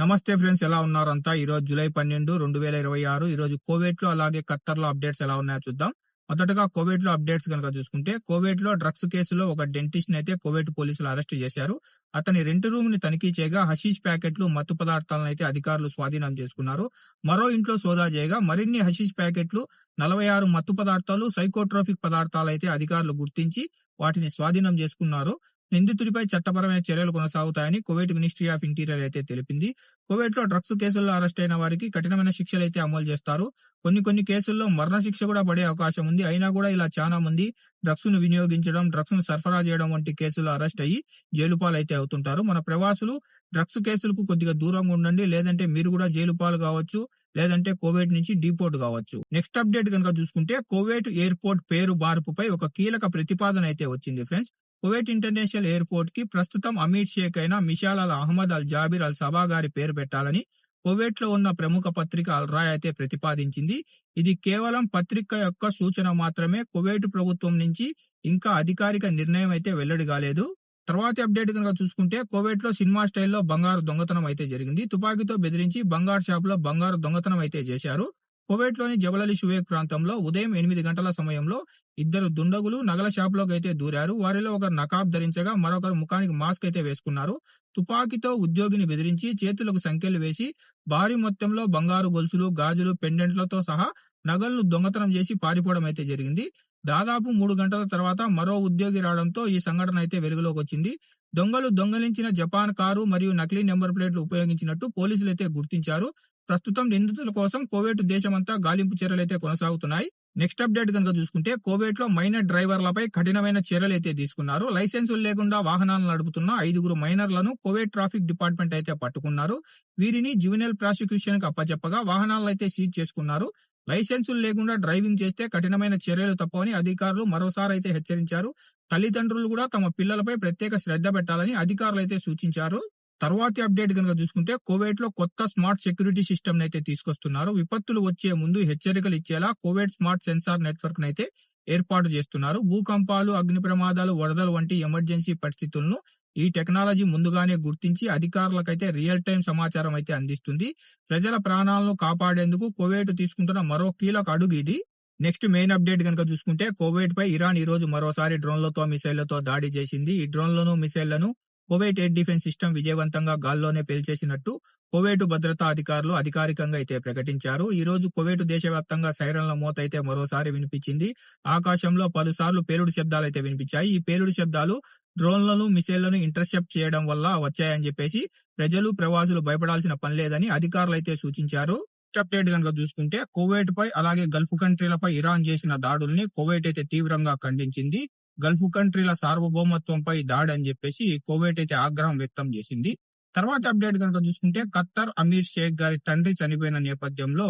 నమస్తే ఫ్రెండ్స్, ఎలా ఉన్నారు అంతా? ఈరోజు జూలై 12, 2026. ఈరోజు కువైట్‌లో అలాగే ఖత్తర్‌లో అప్డేట్స్ ఎలా ఉన్నాయో చూద్దాం. మొదటగా కువైట్‌లో అప్డేట్స్ గనుక చూసుకుంటే, కువైట్‌లో డ్రగ్స్ కేసులో ఒక డెంటిస్ట్‌ని అయితే కువైట్ పోలీసులు అరెస్ట్ చేశారు. అతని రెంట్ రూమ్‌ని తనిఖీ చేయగా హషీష్ ప్యాకెట్లు, మత్తు పదార్థాలను అయితే అధికారులు స్వాధీనం చేసుకున్నారు. మరో ఇంట్లో సోదా చేయగా మరిన్ని హషీష్ ప్యాకెట్లు, 46 మత్తు పదార్థాలు, సైకోట్రోపిక్ పదార్థాలైతే అధికారులు గుర్తించి వాటిని స్వాధీనం చేసుకున్నారు. నిందితుడిపై చట్టపరమైన చర్యలు కొనసాగుతాయని కువైట్ మినిస్ట్రీ ఆఫ్ ఇంటీరియర్ అయితే తెలిపింది. కువైట్‌లో డ్రగ్స్ కేసుల్లో అరెస్ట్ అయిన వారికి కఠినమైన శిక్షలైతే అమలు చేస్తారు. కొన్ని కేసుల్లో మరణశిక్ష కూడా పడే అవకాశం ఉంది. అయినా కూడా ఇలా చాలా మంది డ్రగ్స్‌ను వినియోగించడం, డ్రగ్స్‌ను సరఫరా చేయడం వంటి కేసుల్లో అరెస్ట్ అయ్యి జైలు పాలైతే అవుతుంటారు. మన ప్రవాసులు డ్రగ్స్ కేసులకు కొద్దిగా దూరంగా ఉండండి. లేదంటే మీరు కూడా జైలు పాలు కావచ్చు. లేదంటే కువైట్ నుంచి డిపోర్ట్ కావచ్చు. నెక్స్ట్ అప్డేట్ గనుక చూసుకుంటే, కువైట్ ఎయిర్‌పోర్ట్ పేరు మార్పుపై ఒక కీలక ప్రతిపాదన అయితే వచ్చింది ఫ్రెండ్స్. కువైట్ ఇంటర్నేషనల్ ఎయిర్‌పోర్ట్ కి ప్రస్తుతం అమీర్ షేక్ అయిన మిషాల్ అల్ అహ్మద్ అల్ జాబిర్ అల్ సబా గారి పేరు పెట్టాలని కువైట్‌లో ఉన్న ప్రముఖ పత్రిక అల్ రాయ్ అయితే ప్రతిపాదించింది. ఇది కేవలం పత్రిక యొక్క సూచన మాత్రమే. కువైట్ ప్రభుత్వం నుంచి ఇంకా అధికారిక నిర్ణయం అయితే వెల్లడి కాలేదు. తర్వాతి అప్డేట్ గనుక చూసుకుంటే, కువైట్‌లో సినిమా స్టైల్‌లో బంగారు దొంగతనం అయితే జరిగింది. తుపాకీతో బెదిరించి బంగారు షాపులో బంగారు దొంగతనం అయితే చేశారు. కువైట్‌లోని జబల్ అలీ షువేక్ ప్రాంతంలో ఉదయం 8 గంటల సమయంలో ఇద్దరు దుండగులు నగల షాపులోకి అయితే దూరారు. వారిలో ఒకరు నకాబ్ ధరించగా మరొకరు ముఖానికి మాస్క్ అయితే వేసుకున్నారు. తుపాకీతో ఉద్యోగిని బెదిరించి చేతులకు సంకెళ్లు వేసి భారీ మొత్తంలో బంగారు గొలుసులు, గాజులు, పెండెంట్లతో సహా నగలను దొంగతనం చేసి పారిపోవడం అయితే జరిగింది. దాదాపు 3 గంటల తర్వాత మరో ఉద్యోగి రావడంతో ఈ సంఘటన అయితే వెలుగులోకి వచ్చింది. దొంగలు దొంగలించిన జపాన్ కారు మరియు నకిలీ నెంబర్ ప్లేట్లు ఉపయోగించినట్టు పోలీసులైతే గుర్తించారు. ప్రస్తుతం నిందితుల కోసం కువైట్ దేశమంతా గాలింపు చర్యలైతే కొనసాగుతున్నాయి. నెక్స్ట్ అప్డేట్ గనుక చూసుకుంటే, కువైట్‌లో మైనర్ డ్రైవర్లపై కఠినమైన చర్యలైతే తీసుకున్నారు. లైసెన్సులు లేకుండా వాహనాలను నడుపుతున్న 5 మైనర్లను కువైట్ ట్రాఫిక్ డిపార్ట్మెంట్ అయితే పట్టుకున్నారు. వీరిని జ్యువెనైల్ ప్రాసిక్యూషన్‌కి అప్పచెప్పగా వాహనాలైతే సీజ్ చేసుకున్నారు. లైసెన్సులు లేకుండా డ్రైవింగ్ చేస్తే కఠినమైన చర్యలు తప్పవని అధికారులు మరోసారి అయితే హెచ్చరించారు. తల్లిదండ్రులు కూడా తమ పిల్లలపై ప్రత్యేక శ్రద్ధ పెట్టాలని అధికారులైతే సూచించారు. తర్వాతి అప్డేట్ గనుక చూసుకుంటే, కువైట్‌లో కొత్త స్మార్ట్ సెక్యూరిటీ సిస్టమ్‌ని అయితే తీసుకొస్తున్నారు. విపత్తులు వచ్చే ముందు హెచ్చరికలు ఇచ్చేలా కువైట్ స్మార్ట్ సెన్సార్ నెట్వర్క్‌ని అయితే ఏర్పాటు చేస్తున్నారు. భూకంపాలు, అగ్ని ప్రమాదాలు, వరదలు వంటి ఎమర్జెన్సీ పరిస్థితులను ఈ టెక్నాలజీ ముందుగానే గుర్తించి అధికారులకైతే రియల్ టైమ్ సమాచారం అయితే అందిస్తుంది. ప్రజల ప్రాణాలను కాపాడేందుకు కువైట్ తీసుకుంటున్న మరో కీలక అడుగు ఇది. నెక్స్ట్ మెయిన్ అప్డేట్ గనుక చూసుకుంటే, కువైట్ పై ఇరాన్ ఈ రోజు మరోసారి డ్రోన్లతో, మిసైళ్లతో దాడి చేసింది. ఈ డ్రోన్లను, మిసైళ్లను కువైట్ ఎయిర్ డిఫెన్స్ సిస్టమ్ విజయవంతంగా గాల్లోనే పేల్చేసినట్టు కువైట్ భద్రతా అధికారులు అధికారికంగా అయితే ప్రకటించారు. ఈ రోజు కువైట్ దేశవ్యాప్తంగా సైరన్ల మోత అయితే మరోసారి వినిపించింది. ఆకాశంలో పలుసార్లు పేలుడు శబ్దాలైతే వినిపించాయి. ఈ పేలుడు శబ్దాలు డ్రోన్లను, మిసైళ్లను ఇంటర్సెప్ట్ చేయడం వల్ల వచ్చాయని చెప్పేసి ప్రజలు, ప్రవాసులు భయపడాల్సిన పని లేదని అధికారులైతే సూచించారు. అప్డేట్ గనుక చూసుకుంటే, కువైట్ పై అలాగే గల్ఫ్ కంట్రీలపై ఇరాన్ చేసిన దాడుల్ని కువైట్ అయితే తీవ్రంగా ఖండించింది. గల్ఫ్ కంట్రీల సార్వభౌమత్వంపై దాడి అని చెప్పేసి కువైట్ అయితే ఆగ్రహం వ్యక్తం చేసింది. తర్వాత అప్డేట్ కనుక చూసుకుంటే, ఖత్తర్ అమీర్ షేక్ గారి తండ్రి చనిపోయిన నేపథ్యంలో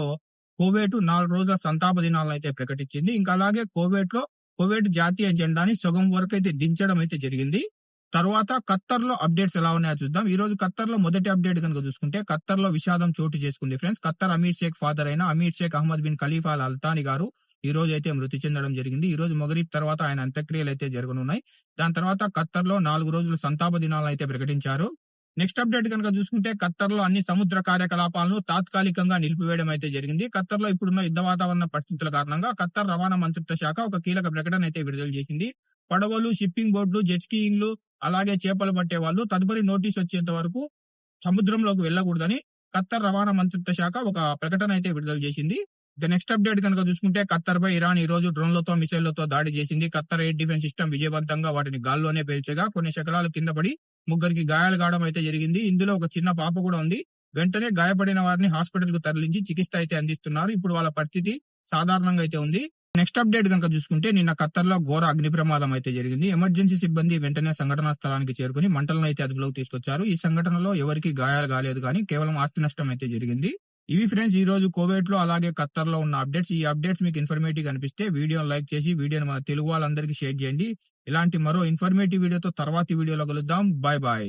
కువైట్ 4 రోజుల సంతాప దినాలను అయితే ప్రకటించింది. ఇంకా అలాగే కువైట్ జాతీయ జెండాని సగం వరకు అయితే దించడం అయితే జరిగింది. తర్వాత ఖత్తర్‌లో అప్డేట్స్ ఎలా ఉన్నాయో చూద్దాం. ఈ రోజు ఖత్తర్‌లో మొదటి అప్డేట్ గనుక చూసుకుంటే, ఖత్తర్‌లో విషాదం చోటు చేసుకుంది ఫ్రెండ్స్. ఖత్తర్ అమీర్ షేక్ ఫాదర్ అయిన అమీర్ షేక్ అహ్మద్ బిన్ ఖలీఫా అల్ అల్తాని గారు ఈ రోజు అయితే మృతి చెందడం జరిగింది. ఈ రోజు మగరిబ్ తర్వాత ఆయన అంత్యక్రియలు అయితే జరగనున్నాయి. దాని తర్వాత ఖత్తర్‌లో 4 రోజుల సంతాప దినాలను అయితే ప్రకటించారు. నెక్స్ట్ అప్డేట్ గనుక చూసుకుంటే, ఖత్తర్‌లో అన్ని సముద్ర కార్యకలాపాలను తాత్కాలికంగా నిలిపివేయడం అయితే జరిగింది. ఖత్తర్‌లో ఇప్పుడున్న యుద్ధ వాతావరణ పరిస్థితుల కారణంగా ఖత్తర్ రవాణా మంత్రిత్వ శాఖ ఒక కీలక ప్రకటన అయితే విడుదల చేసింది. పడవలు, షిప్పింగ్ బోట్లు, జెట్ స్కీయింగ్‌లు, అలాగే చేపలు పట్టే వాళ్ళు తదుపరి నోటీస్ వచ్చేంత వరకు సముద్రంలోకి వెళ్లకూడదని ఖత్తర్ రవాణా మంత్రిత్వ శాఖ ఒక ప్రకటన అయితే విడుదల చేసింది. ఇక నెక్స్ట్ అప్డేట్ కనుక చూసుకుంటే, ఖత్తర్ పై ఇరాన్ ఈ రోజు డ్రోన్లతో, మిసైళ్లతో దాడి చేసింది. ఖత్తర్ ఎయిర్ డిఫెన్స్ సిస్టమ్ విజయవంతంగా వాటిని గాల్లోనే పేల్చగా కొన్ని శకలాలు కింద పడి ముగ్గురికి గాయాలు కావడం అయితే జరిగింది. ఇందులో ఒక చిన్న పాప కూడా ఉంది. వెంటనే గాయపడిన వారిని హాస్పిటల్ కు తరలించి చికిత్స అయితే అందిస్తున్నారు. ఇప్పుడు వాళ్ళ పరిస్థితి సాధారణంగా అయితే ఉంది. నెక్స్ట్ అప్డేట్ కనుక చూసుకుంటే, నిన్న ఖత్తర్‌లో ఘోర అగ్ని ప్రమాదం అయితే జరిగింది. ఎమర్జెన్సీ సిబ్బంది వెంటనే సంఘటనా స్థలానికి చేరుకుని మంటలను అయితే అదుపులోకి తీసుకొచ్చారు. ఈ సంఘటనలో ఎవరికీ గాయాలు కాలేదు కానీ కేవలం ఆస్తి నష్టం అయితే జరిగింది. ఇవి ఫ్రెండ్స్ ఈ రోజు కువైట్‌లో అలాగే ఖత్తర్‌లో ఉన్న అప్డేట్స్. ఈ అప్డేట్స్ మీకు ఇన్ఫర్మేటివ్ అనిపిస్తే వీడియోని లైక్ చేసి వీడియోని మన తెలుగు వాళ్ళందరికీ షేర్ చేయండి. ఇలాంటి మరో ఇన్ఫర్మేటివ్ వీడియోతో తర్వాతి వీడియోలో కలుద్దాం. Bye bye.